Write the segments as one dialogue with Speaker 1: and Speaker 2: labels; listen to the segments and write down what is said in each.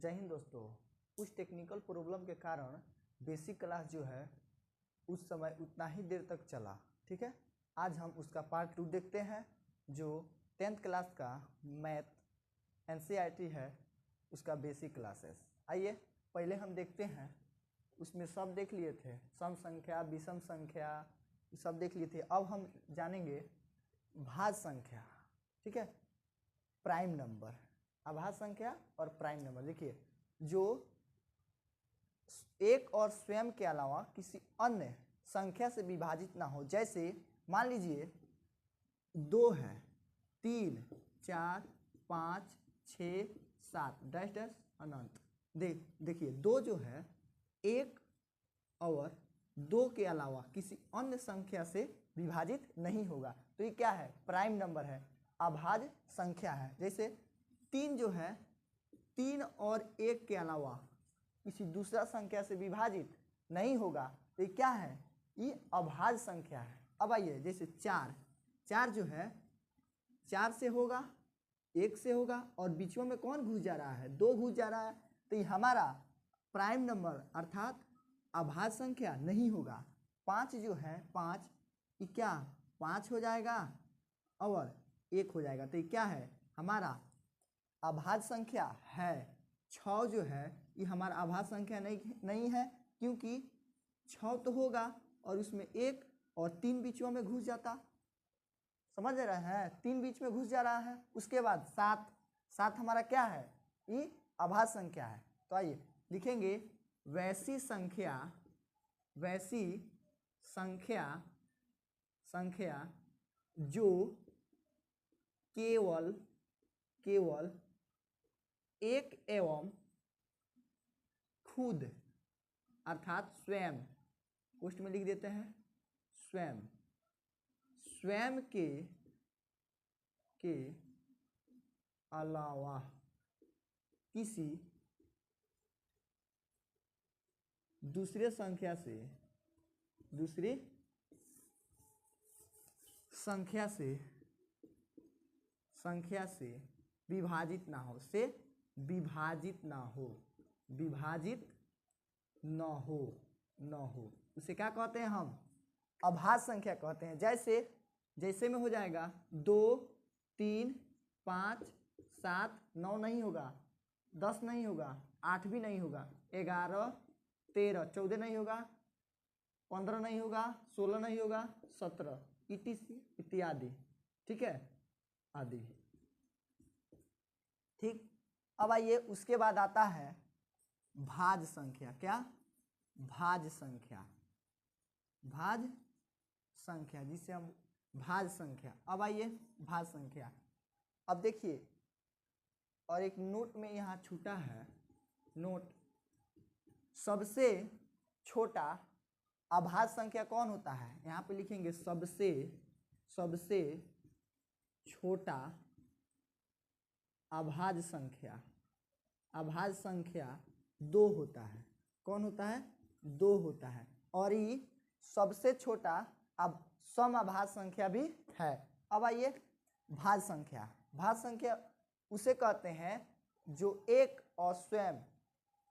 Speaker 1: जय हिंद दोस्तों। कुछ टेक्निकल प्रॉब्लम के कारण बेसिक क्लास जो है उस समय उतना ही देर तक चला। ठीक है, आज हम उसका पार्ट 2 देखते हैं जो 10th क्लास का मैथ एनसीईआरटी है, उसका बेसिक क्लासेस। आइए पहले हम देखते हैं, उसमें सब देख लिए थे, सम संख्या, विषम संख्या सब देख लिए थे। अब हम जानेंगे भाज्य संख्या। ठीक है, प्राइम नंबर, अभाज्य संख्या और प्राइम नंबर। देखिए, जो एक और स्वयं के अलावा किसी अन्य संख्या से विभाजित ना हो, जैसे मान लीजिए 2 है, 3, 4, 5, 6, 7 डैश डैश अनंत। देखिए 2 जो है एक और 2 के अलावा किसी अन्य संख्या से विभाजित नहीं होगा, तो ये क्या है? प्राइम नंबर है, अभाज्य संख्या है। जैसे 3 जो है 3 और 1 के अलावा किसी दूसरा संख्या से विभाजित नहीं होगा, तो ये क्या है? ये अभाज्य संख्या है। अब आइए, जैसे 4 जो है 4 से होगा, 1 से होगा और बीच में कौन घुस जा रहा है? 2 घुस जा रहा है, तो ये हमारा प्राइम नंबर अर्थात अभाज्य संख्या नहीं होगा। 5 जो है 5, ये क्या 5 हो जाएगा और 1 हो जाएगा, तो ये क्या है? हमारा अभाज्य संख्या है। 6 जो है ये हमारा अभाज्य संख्या नहीं है, क्योंकि 6 तो होगा और उसमें 1 और 3 बीचों में घुस जाता। समझ रहे हैं? 3 बीच में घुस जा रहा है। उसके बाद 7 हमारा क्या है? ये अभाज्य संख्या है। तो आइए लिखेंगे वैसी संख्या जो केवल एक एवं खुद अर्थात स्वयं, पोस्ट में लिख देते हैं स्वयं के अलावा किसी दूसरे संख्या से विभाजित ना हो, उसे क्या कहते हैं? हम अभाज्य संख्या कहते हैं। जैसे में हो जाएगा 2, 3, 5, 7, 9 नहीं होगा, 10 नहीं होगा, 8 भी नहीं होगा, 11, 13, 14 नहीं होगा, 15 नहीं होगा, 16 नहीं होगा, 17 इत्यादि। ठीक है, आदि। ठीक, अब आइए उसके बाद आता है भाज्य संख्या। क्या? भाज्य संख्या जिसे हम भाज्य संख्या। अब आइए भाज्य संख्या। अब देखिए, और एक नोट में यहाँ छूटा है नोट, सबसे छोटा अभाज्य संख्या कौन होता है? यहाँ पे लिखेंगे सबसे छोटा अभाज्य संख्या 2 होता है। कौन होता है? 2 होता है। और ये सबसे छोटा अब सम अभाज्य संख्या भी है। अब आइए भाज्य संख्या उसे कहते हैं जो एक और स्वयं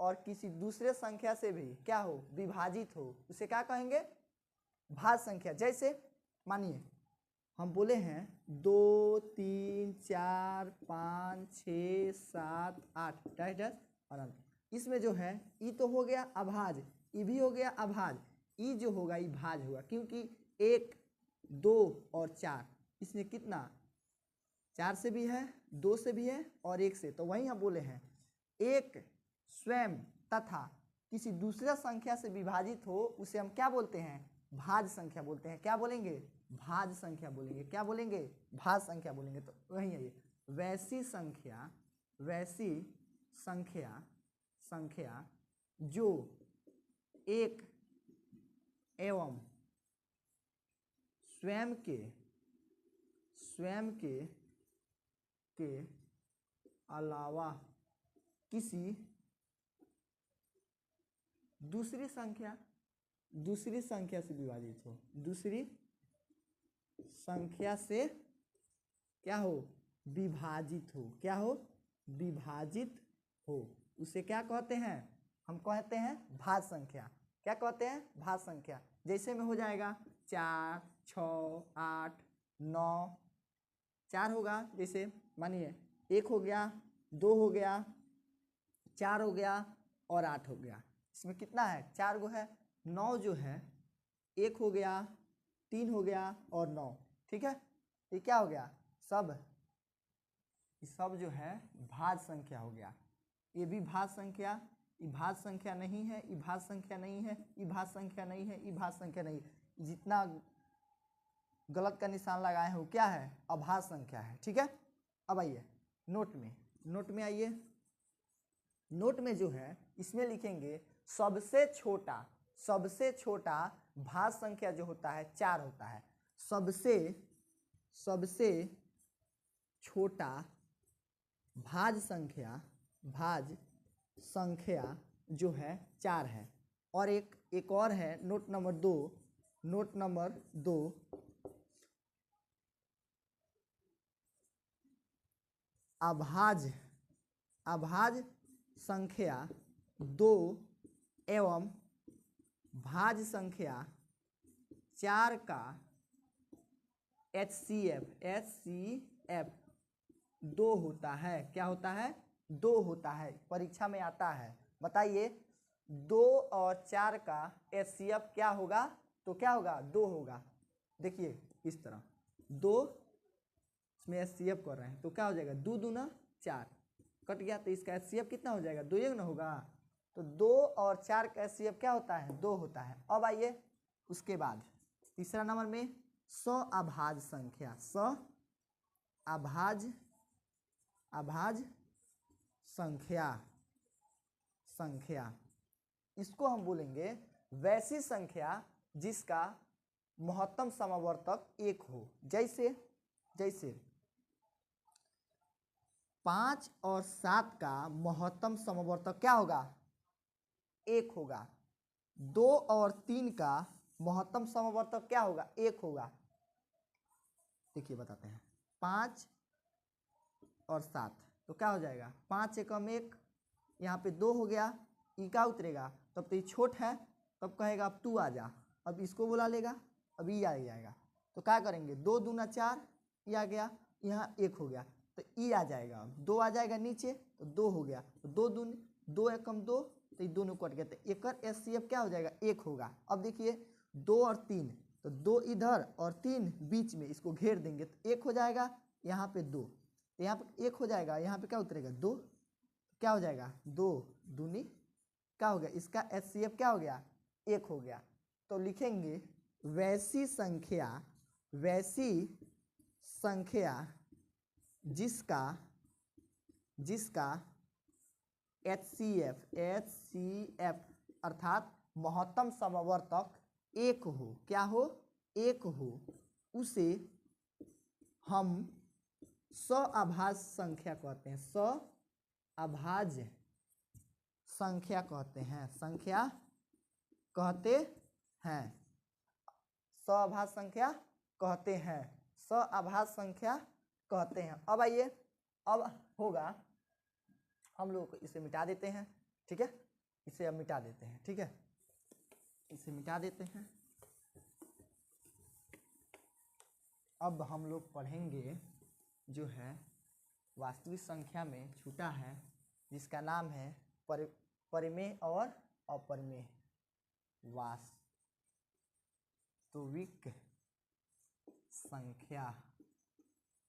Speaker 1: और किसी दूसरे संख्या से भी क्या हो? विभाजित हो, उसे क्या कहेंगे? भाज्य संख्या। जैसे मानिए हम बोले हैं 2, 3, 4, 5, 6, 7, 8 डैश डैश अनंत। इसमें जो है ई तो हो गया अभाज्य, ई भी हो गया अभाज्य, ई जो होगा ई भाज्य होगा, क्योंकि 1, 2 और 4, इसमें कितना? 4 से भी है, 2 से भी है और 1 से। तो वहीं हम बोले हैं एक स्वयं तथा किसी दूसरा संख्या से विभाजित हो, उसे हम क्या बोलते हैं? भाज्य संख्या बोलते हैं। क्या बोलेंगे? भाज्य संख्या बोलेंगे। क्या बोलेंगे? भाज्य संख्या बोलेंगे। तो वही है ये वैसी संख्या जो एक एवं स्वयं के अलावा किसी दूसरी संख्या से विभाजित हो, दूसरी संख्या से क्या हो? विभाजित हो। क्या हो? विभाजित हो उसे क्या कहते हैं? हम कहते हैं भाज्य संख्या। क्या कहते हैं? भाज्य संख्या। जैसे में हो जाएगा 4, 6, 8, 9, 4 होगा। जैसे मानिए 1 हो गया, 2 हो गया, 4 हो गया और 8 हो गया। इसमें कितना है? 4 गो है। 9 जो है 1 हो गया, 3 हो गया और 9। ठीक है, ये क्या हो गया? सब जो है भाज्य संख्या हो गया। ये भी भाज्य संख्या, ये भाज्य संख्या नहीं है, ये भाज्य संख्या नहीं है, ये भाज्य संख्या नहीं है, ये भाज्य संख्या नहीं है। जितना गलत का निशान लगाए हैं वो क्या है? अभाज्य संख्या है। ठीक है, अब आइए नोट में आइए। नोट में जो है इसमें लिखेंगे सबसे छोटा भाज्य संख्या जो होता है 4 होता है। सबसे छोटा भाज्य संख्या जो है 4 है। और एक और है नोट नंबर 2। अभाज्य संख्या 2 एवं भाज्य संख्या 4 का HCF 2 होता है। क्या होता है? 2 होता है। परीक्षा में आता है। बताइए 2 और 4 का HCF क्या होगा? तो क्या होगा? 2 होगा। देखिए इस तरह 2 इसमें HCF कर रहे हैं तो क्या हो जाएगा? 2 दूना 4 कट गया, तो इसका HCF कितना हो जाएगा? 2 ना होगा। तो 2 और 4 का HCF क्या होता है? 2 होता है। अब आइए उसके बाद तीसरा नंबर में अभाज्य संख्या। इसको हम बोलेंगे वैसी संख्या जिसका महत्तम समवर्तक 1 हो। जैसे 5 और 7 का महत्तम समवर्तक क्या होगा? 1 होगा। 2 और 3 का महत्तम समवर्तक क्या होगा? 1 होगा। देखिए बताते हैं 5 और 7 तो क्या हो जाएगा? 5 एकम 1, यहाँ पे 2 हो गया। ई का उतरेगा तब तो ये छोट है, तब कहेगा अब तू आ जा। अब इसको बुला लेगा, अब ई आ जाएगा। तो क्या करेंगे? 2 दूना 4, ई आ गया, यहाँ 1 हो गया तो ई आ जाएगा। 2 आ जाएगा नीचे तो 2 हो गया। तो 2 एकम 2 तो ये दोनों कट गया। तो एक HCF क्या हो जाएगा? 1 होगा। अब देखिए 2 और 3 तो 2 इधर और 3 बीच में, इसको घेर देंगे तो 1 हो जाएगा। यहाँ पे 2 तो यहाँ पे 1 हो जाएगा। यहाँ पे क्या उतरेगा? 2। क्या हो जाएगा? 2 दूनी क्या हो गया? इसका HCF क्या हो गया? 1 हो गया। तो लिखेंगे वैसी संख्या जिसका HCF अर्थात महत्तम समवर्तक 1 हो। क्या हो? 1 हो। उसे हम अभाज्य संख्या कहते हैं। अभाज्य संख्या कहते हैं। अभाज्य संख्या कहते हैं। अब आइए, अब होगा हम लोग इसे मिटा देते हैं। ठीक है, इसे अब मिटा देते हैं। ठीक है, इसे मिटा देते हैं। अब हम लोग पढ़ेंगे जो है वास्तविक संख्या में छूटा है, जिसका नाम है परिमेय और अपरिमेय। वास्तविक संख्या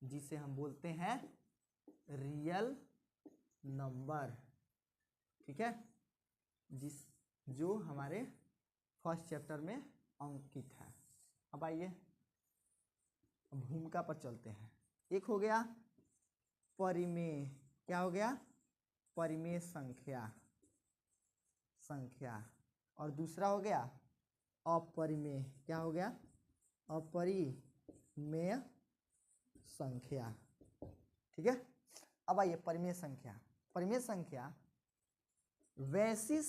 Speaker 1: जिसे हम बोलते हैं रियल नंबर। ठीक है, जो हमारे फर्स्ट चैप्टर में अंकित है। अब आइए भूमिका पर चलते हैं। एक हो गया परिमेय। क्या हो गया? परिमेय संख्या। और दूसरा हो गया अपरिमेय। क्या हो गया? अपरिमेय संख्या। ठीक है, अब आइए परिमेय संख्या वैसी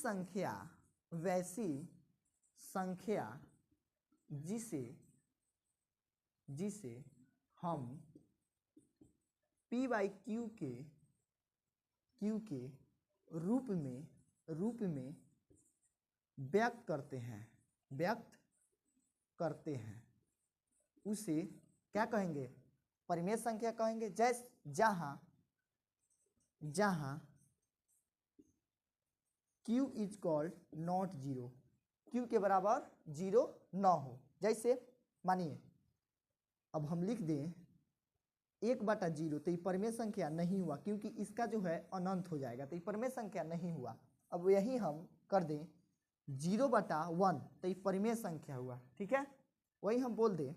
Speaker 1: संख्या जिसे हम P/Q के रूप में व्यक्त करते हैं उसे क्या कहेंगे? परिमेय संख्या कहेंगे। जहां q is called not zero, q के बराबर जीरो न हो। जैसे मानिए अब हम लिख दें 1/0, तो ये परिमेय संख्या नहीं हुआ क्योंकि इसका जो है अनंत हो जाएगा, तो ये परिमेय संख्या नहीं हुआ। अब यही हम कर दें 0/1, तो ये परिमेय संख्या हुआ। ठीक है, वही हम बोल दें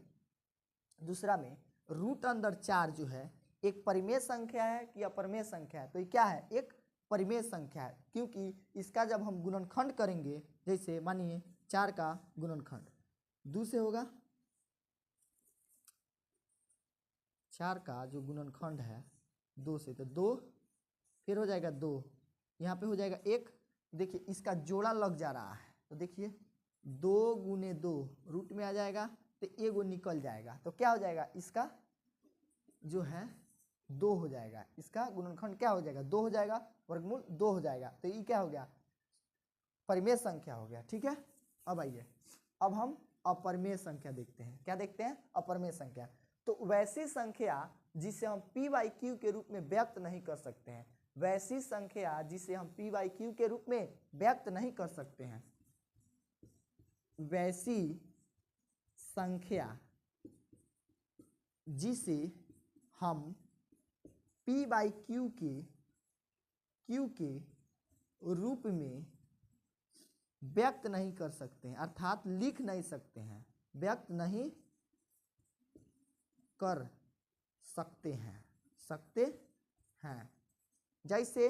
Speaker 1: दूसरा में रूट अंदर 4 जो है एक परिमेय संख्या है कि अपरिमेय संख्या है? तो ये क्या है? एक परिमेय संख्या है, क्योंकि इसका जब हम गुणनखंड करेंगे, जैसे मानिए 4 का गुणनखंड 2 से होगा, 4 का जो गुणनखंड है 2 से, तो 2 फिर हो जाएगा 2, यहाँ पे हो जाएगा 1। देखिए इसका जोड़ा लग जा रहा है, तो देखिए 2 गुने 2 रूट में आ जाएगा, तो एगो निकल जाएगा, तो क्या हो जाएगा? इसका जो है 2 हो जाएगा, इसका गुणनखंड क्या हो जाएगा? 2 हो जाएगा, वर्गमूल 2 हो जाएगा, तो ये क्या हो गया? परिमेय संख्या हो गया। ठीक है, अब आइए अब हम अपरिमेय संख्या देखते हैं। क्या देखते हैं? अपरिमेय संख्या। तो वैसी संख्या जिसे हम p/q के रूप में व्यक्त नहीं कर सकते हैं, वैसी संख्या जिसे हम p/q के रूप में व्यक्त नहीं कर सकते हैं, वैसी संख्या जिसे हम p/q के रूप में व्यक्त नहीं कर सकते हैं, अर्थात लिख नहीं सकते हैं, व्यक्त नहीं कर सकते हैं। जैसे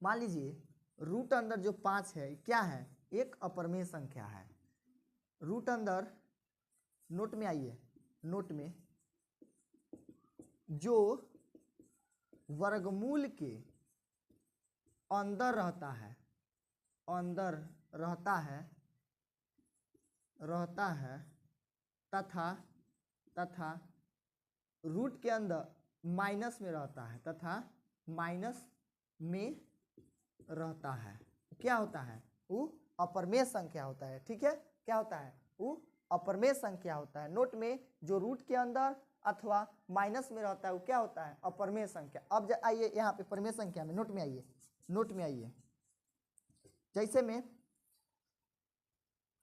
Speaker 1: मान लीजिए रूट अंदर जो 5 है क्या है? एक अपरिमेय संख्या है। रूट अंदर, नोट में आइए, नोट में जो वर्गमूल के अंदर रहता है तथा रूट के अंदर माइनस में रहता है, क्या होता है? वो अपरिमेय संख्या होता है। ठीक है, क्या होता है? वो अपरिमेय संख्या होता है। नोट में जो रूट के अंदर अथवा माइनस में रहता है वो क्या होता है? अपरिमेय संख्या। अब आइए यहाँ पे परिमेय संख्या में, नोट में आइए, जैसे में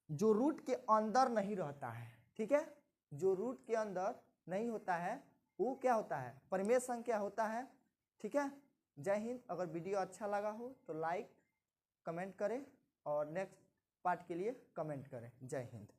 Speaker 1: जो रूट के अंदर नहीं रहता है, ठीक है, जो रूट के अंदर नहीं होता है वो क्या होता है? परिमेय संख्या होता है। ठीक है, जय हिंद। अगर वीडियो अच्छा लगा हो तो लाइक कमेंट करें और नेक्स्ट पार्ट के लिए कमेंट करें। जय हिंद।